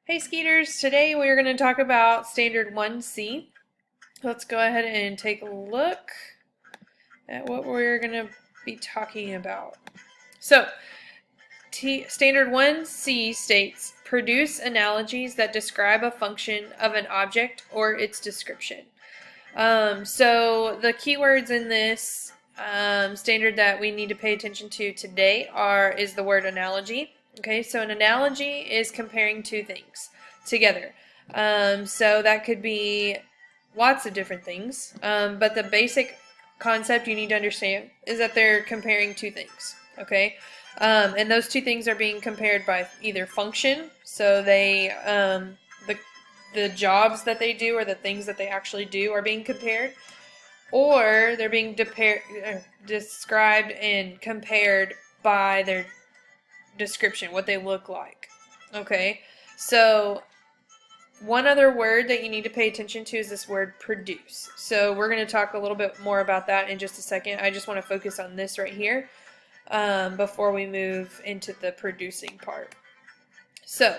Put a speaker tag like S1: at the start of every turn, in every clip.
S1: Hey Skeeters, today we are going to talk about Standard 1C. Let's go ahead and take a look at what we're going to be talking about. So, Standard 1C states, produce analogies that describe a function of an object or its description. So the keywords in this standard that we need to pay attention to today is the word analogy. Okay, so an analogy is comparing two things together. So that could be lots of different things, but the basic concept you need to understand is that they're comparing two things. Okay, and those two things are being compared by either function, so the jobs that they do or the things that they actually do are being compared, or they're being described and compared by their description, what they look like. Okay, so one other word that you need to pay attention to is this word produce. So we're going to talk a little bit more about that in just a second. I just want to focus on this right here before we move into the producing part. So,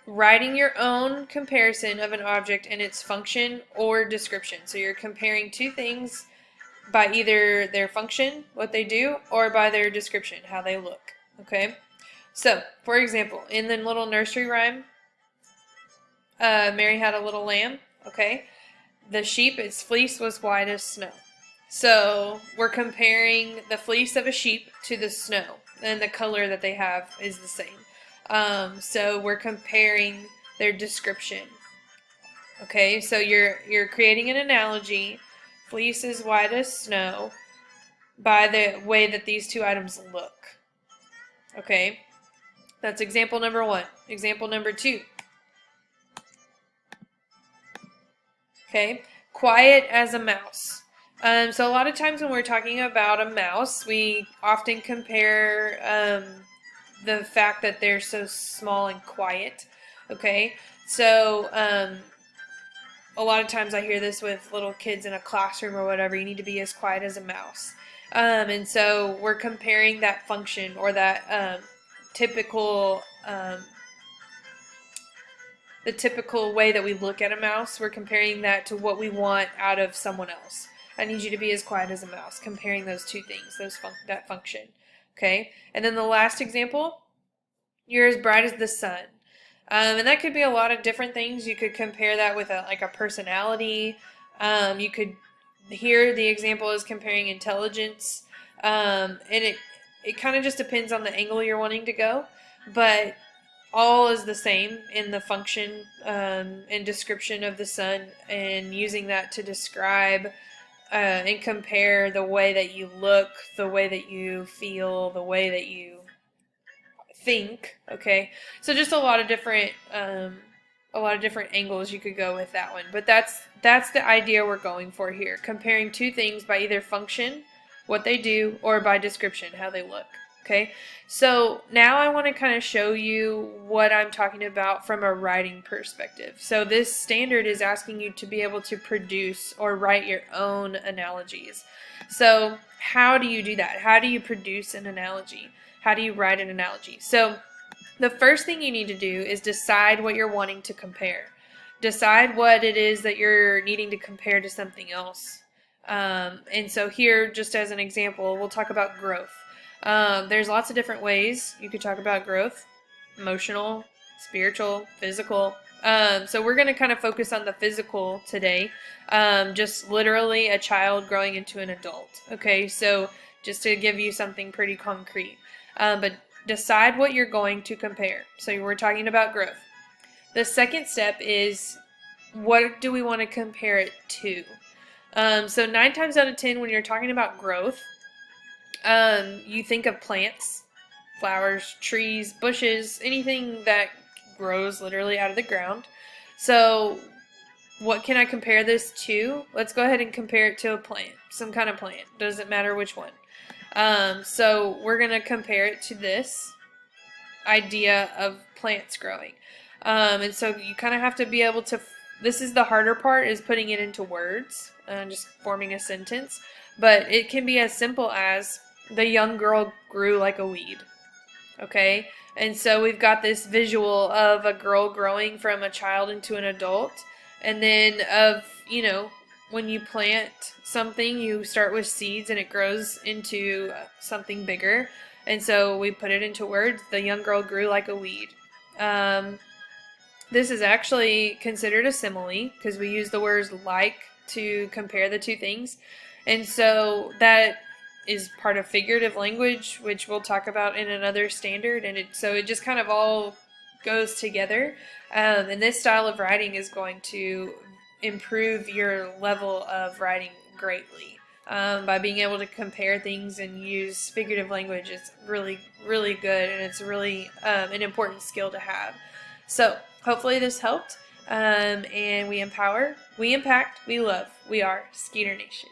S1: writing your own comparison of an object and its function or description. So you're comparing two things by either their function, what they do, or by their description, how they look. Okay? So, for example, in the little nursery rhyme, Mary had a little lamb. Okay? The sheep, its fleece was white as snow. So we're comparing the fleece of a sheep to the snow, and the color that they have is the same. So we're comparing their description. Okay, so you're creating an analogy. Fleece is white as snow by the way that these two items look. Okay, that's example number one. Example number two. Okay, quiet as a mouse. So a lot of times when we're talking about a mouse, we often compare the fact that they're so small and quiet. Okay, so a lot of times I hear this with little kids in a classroom or whatever. You need to be as quiet as a mouse. And so we're comparing that function or that typical the typical way that we look at a mouse. We're comparing that to what we want out of someone else. I need you to be as quiet as a mouse, comparing those two things, that function. Okay, and then the last example, you're as bright as the sun. And that could be a lot of different things. You could compare that with like a personality. You could, here the example is comparing intelligence. And it kind of just depends on the angle you're wanting to go. But all is the same in the function and description of the sun, and using that to describe and compare the way that you look, the way that you feel, the way that you think. Okay, so just a lot of different angles you could go with that one, but that's the idea we're going for here, comparing two things by either function, what they do, or by description, how they look. Okay, so now I want to kind of show you what I'm talking about from a writing perspective. So this standard is asking you to be able to produce or write your own analogies. So how do you do that? How do you produce an analogy? How do you write an analogy? So the first thing you need to do is decide what you're wanting to compare. Decide what it is that you're needing to compare to something else. And so here, just as an example, we'll talk about growth. There's lots of different ways you could talk about growth: emotional, spiritual, physical. So we're going to kind of focus on the physical today, just literally a child growing into an adult. Okay, so just to give you something pretty concrete. But decide what you're going to compare. So we're talking about growth. The second step is, what do we want to compare it to? So 9 times out of 10 when you're talking about growth, you think of plants, flowers, trees, bushes, anything that grows literally out of the ground. So what can I compare this to? Let's go ahead and compare it to a plant, some kind of plant. Doesn't matter which one. So we're going to compare it to this idea of plants growing. And so you kind of have to be able to, this is the harder part, is putting it into words, just forming a sentence. But it can be as simple as, the young girl grew like a weed. Okay? And so we've got this visual of a girl growing from a child into an adult. And then of, when you plant something, you start with seeds and it grows into something bigger. And so we put it into words. The young girl grew like a weed. This is actually considered a simile because we use the words like to compare the two things. And so that is part of figurative language, which we'll talk about in another standard. And so it just kind of all goes together. And this style of writing is going to improve your level of writing greatly. By being able to compare things and use figurative language, it's really, really good, and it's really an important skill to have. So hopefully this helped, and we empower, we impact, we love. We are Skeeter Nation.